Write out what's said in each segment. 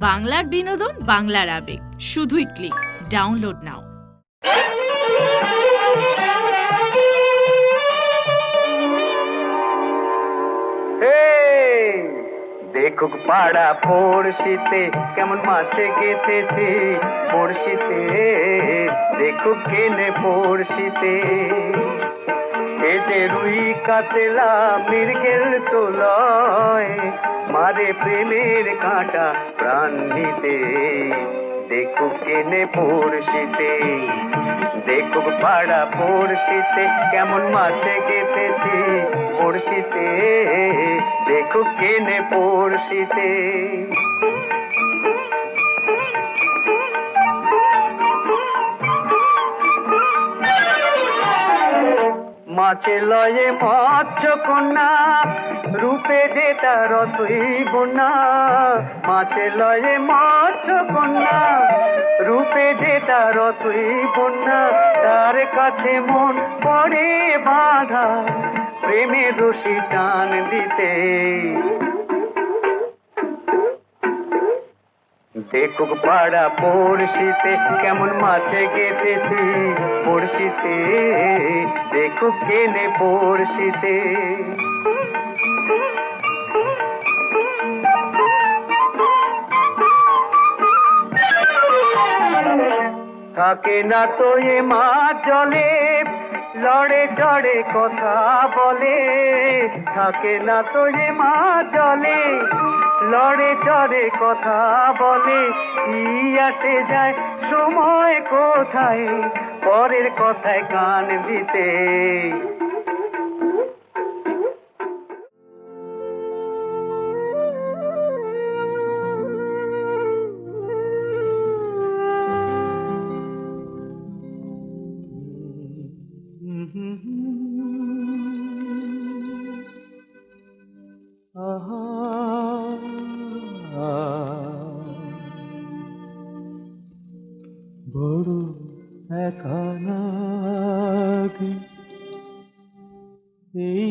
বাংলার বিনোদন, বাংলার আবেগ, শুধুই ক্লিক। ডাউনলোড নাও। দেখুক পাড়া পড়শিতে কেমন মাছে গেঁথেছে পড়শিতে, দেখুক কেনে পড়শিতে। এ যে রুই কাতলা মৃগেল তোলয়, মারে প্রেমের কাঁটা প্রাণ নিতে। দেখুক কেনে পড়শিতে, দেখুক পাড়া পড়শিতে কেমন মাছে গেঁথেছে পড়শিতে, দেখুক কেনে পড়শিতে। মাছে লয়ে মৎস্য কন্যা, রূপে যে তার তুই বন্যা। মাছে লয়ে মৎস্য কন্যা, রূপে যে তার তুই বন্যা। তার কাছে মন পড়ে বাঁধা, প্রেমে রশি টান দিতে। দেখুক পাড়া পড়শিতে কেমন মাছে গেঁথেছি পড়শিতে, দেখুক কেনে পড়শিতে। থাকে না তো এ মাছ জলে, লড়ে চড়ে কথা বলে। থাকে না তো এ মাছ জলে, লড়ে চড়ে কথা বলে। কি আসে যায় সময় কোথায়, পরের কথায় কান দিতে। বড় একা নাকি এই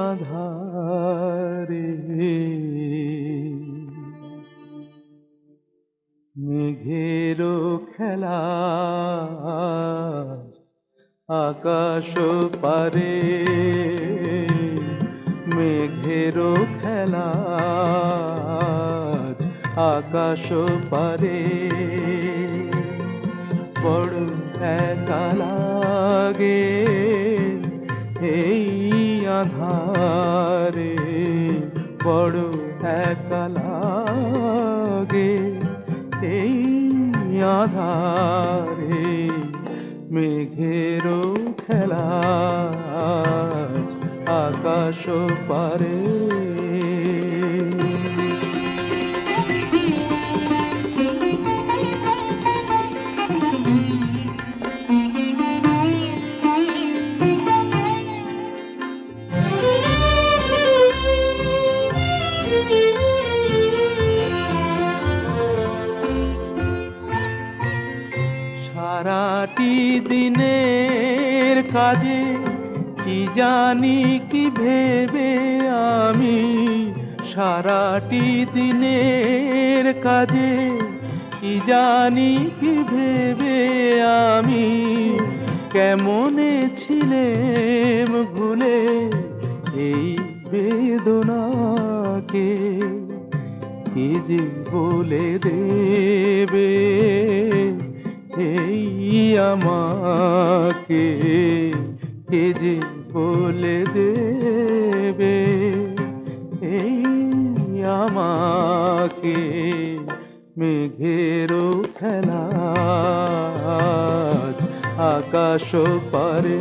আধারে, মেঘেরও খেলা আকাশ পারে। মেঘেরও খেলা আকাশ পারে। বড় একা লাগে এই আধারে, বড় একা লাগে এই আধারে। মেঘেরও খেলা আকাশ পারে। সারাটি দিনের কাজে কি জানি কি ভেবে আমি, সারাটি দিনের কাজে কি জানি কি ভেবে আমি। কেমনে ছিলেম ভুলে এই বেদনাকে, কে যে বলে দেবে এই আমাকে। কে যে বলে দেবে এই আমাকে। মেঘেরও খেলা আকাশ পারে।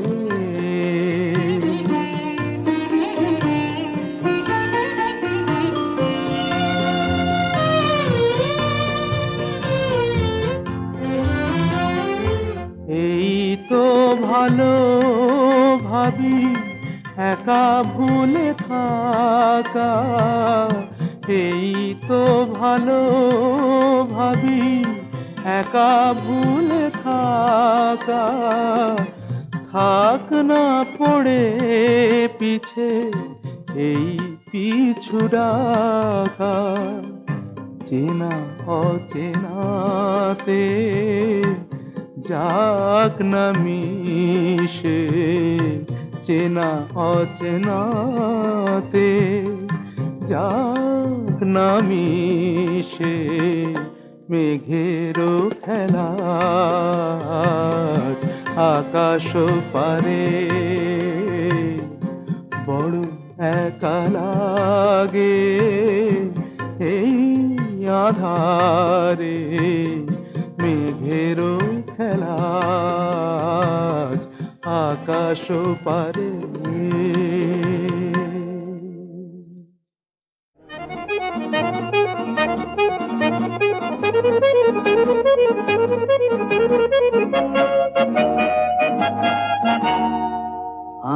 এই তো ভালো ভাবি একা ভুলে থাকা, এই তো ভালো ভাবি একা ভুলে থাকা। থাক না পড়ে পিছে এই পিছু ডাকা, চেনা অচেনাতে যাক না মিশে, চেনা অচেনাতে যাক না মিশে, মেঘেরও খেলা আজ আকাশ পারে। বড় একা লাগে এই আধারে, মেঘেরও খেলা আজ আকাশ পারে।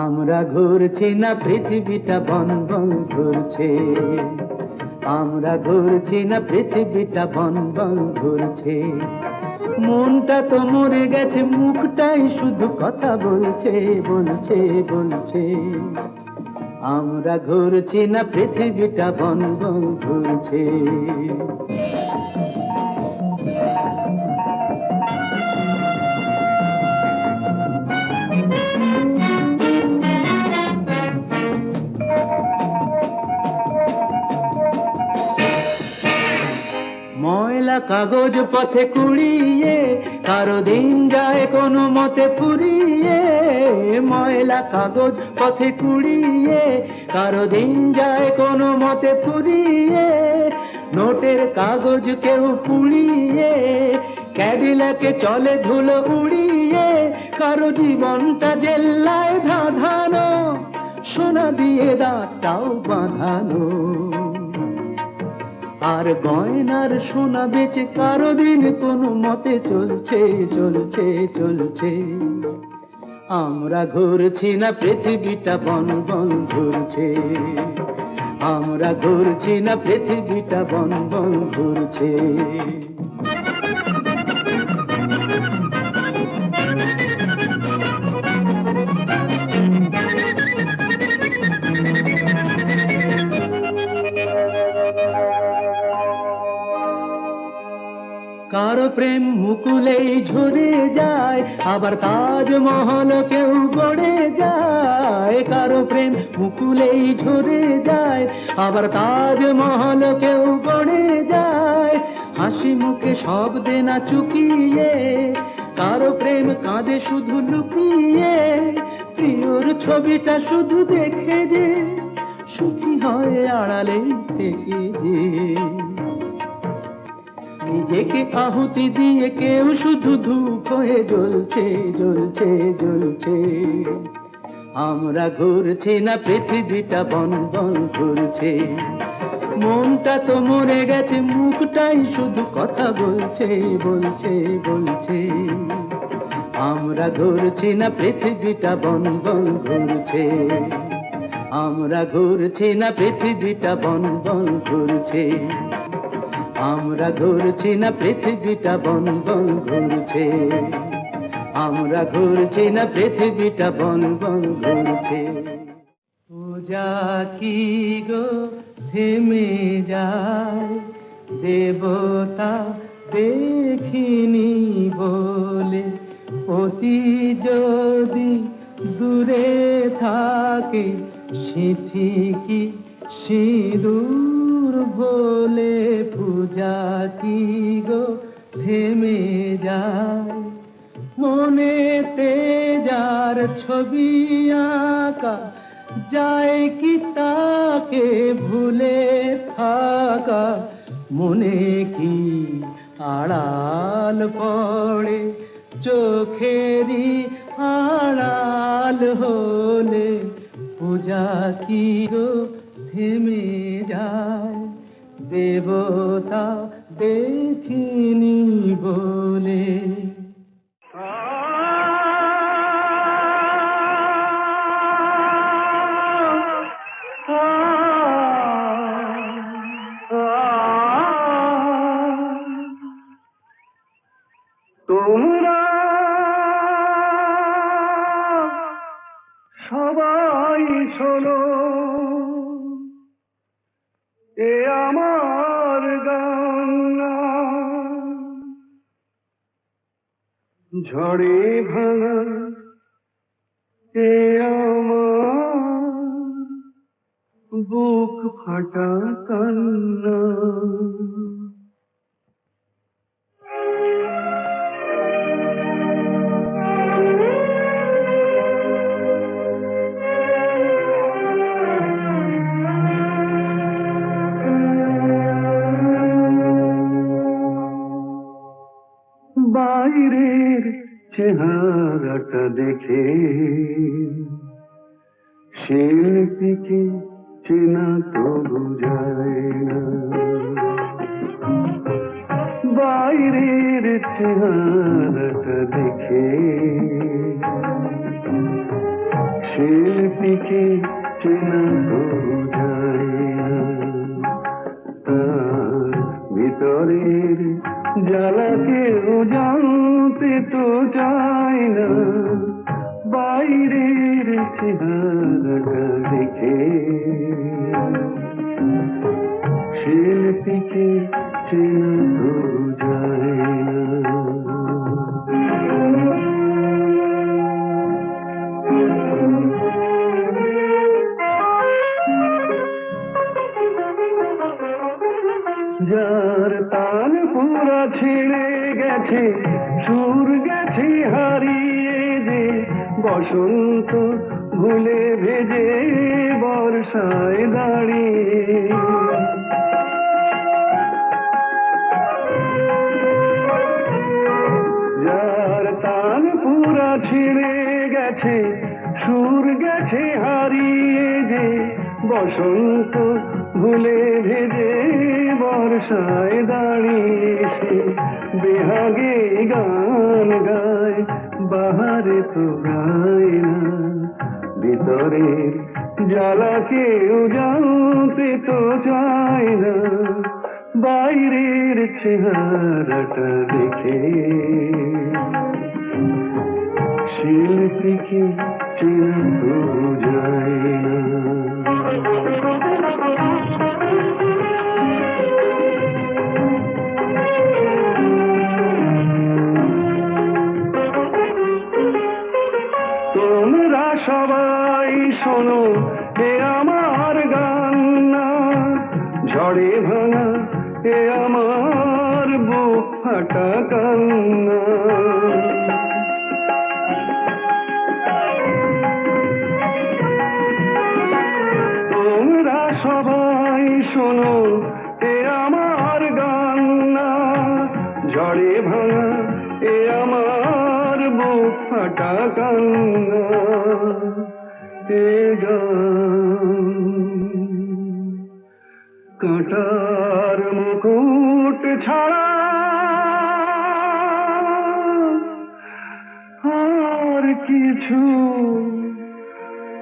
আমরা ঘুরছি না পৃথিবীটা বন বন ঘুরছে, আমরা ঘুরছি না পৃথিবীটা বন বন ঘুরছে। মনটা তো মরে গেছে, মুখটাই শুধু কথা বলছে বলছে বলছে। আমরা ঘুরছি না পৃথিবীটা বন বন ঘুরছে। ময়লা কাগজ পথে কুড়িয়ে কারো দিন যায় কোনো মতে ফুরিয়ে, ময়লা কাগজ পথে কুড়িয়ে কারো দিন যায় কোনো মতে ফুরিয়ে। নোটের কাগজ কেউ পুড়িয়ে ক্যাডিলাকে চলে ধুলো উড়িয়ে, কারো জীবনটা জেল্লায় ধাঁধানো, সোনা দিয়ে দাঁতটাও বাঁধানো। আর গয়নার সোনা বেচে কারো দিন কোনো মতে চলছে চলছে চলছে। আমরা ঘুরছি না পৃথিবীটা বন বন ঘুরছে, আমরা ঘুরছি না পৃথিবীটা বন বন ঘুরছে। কারো প্রেম মুকুলেই ঝরে যায়, আবার তাজমহল কেউ গড়ে যায়। কারো প্রেম মুকুলেই ঝরে যায়, আবার তাজমহল কেউ গড়ে যায়। হাসি মুখে সব দেনা চুকিয়ে কারো প্রেম কাঁদে শুধু লুকিয়ে। প্রিয়র ছবিটা শুধু দেখে যে সুখী হয় আড়ালেই থেকে যে। নিজেকে আহুতি দিয়ে কেউ শুধু ধূপ হয়ে জ্বলছে জ্বলছে জ্বলছে। আমরা ঘুরছি না পৃথিবীটা বন বন ঘুরছে। মনটা তো মরে গেছে, মুখটাই শুধু কথা বলছে বলছে বলছে। আমরা ঘুরছি না পৃথিবীটা বন বন ঘুরছে, আমরা ঘুরছি না পৃথিবীটা বন বন ঘুরছে। আমরা ঘুরছি না পৃথিবীটা বন বন ঘুরছে, আমরা ঘুরছি না পৃথিবীটা বন বন ঘুরছে। পূজা কি গো থেমে যায়, দেবতা দেখিনি বলে। অতি যদি দূরে থাকে সিঁথি কি সিঁদুর ভোলে। পূজা কি গো থেমে যায়, মনেতে যার ছবি আঁকা যায় কি তাকে ভুলে থাকা। মনে কি আড়াল পড়ে চোখেরই আড়াল হলে। পূজা কি গো থেমে যায়, দেবতা দেখিনি বলে। তোমরা সবাই শোনো, এ আমার গান। ঝড়ে ভাঙা এ আমার বুক ফাটা কান্না। বাইরের চেহারাটা দেখে শিল্পীকে চেনা তো বুঝায় না। বাইরের চেহারাটা দেখে শিল্পীকে চেনা তো বুঝায় না। তার ভিতরের জ্বালাকে জানতে তো চায় না। বাইরের চেহারাটা দেখে শিল্পীকে চেনা তো যায় না। যার তান পুরা ছিঁড়ে গেছে, সুর গেছে হারিয়ে যে, বসন্ত ভুলে ভেজে বর্ষায় দাঁড়িয়ে। যার তান পুরা ছিঁড়ে গেছে, সুর গেছে হারিয়ে যে, বসন্ত ভুলে ভেজে বর্ষায় দাঁড়িয়ে সে বেহাগে গান গায়, বাহারে তো গায় না। ভিতরের জ্বালাকে জানতে তো চায় না। বাইরের চেহারাটা দেখে শিল্পীকে চেনা তো যায় না। তোমরা সবাই শোনো এ আমার গান না, ঝড়ে ভাঙা এ আমার বুক ফাটা কান্না। তোমরা সবাই শোনো এ আমার গান না, ঝড়ে ভাঙা এ আমার বুক ফাটা কান্না। এ গান কাঁটার মুকুট ছাড়া আর কিছু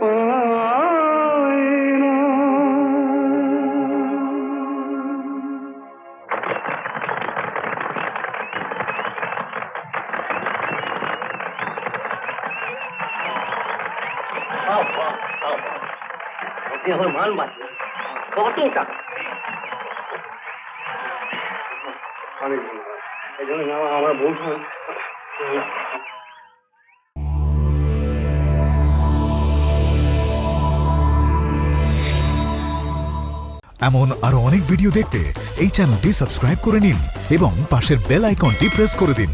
পায় না। আমার মান বাঁচবে কত টাকা? অনেক এই জন্য আমার বউ এমন আরো অনেক ভিডিও দেখতে এই চ্যানেলটি সাবস্ক্রাইব করে নিন এবং পাশের বেল আইকনটি প্রেস করে দিন।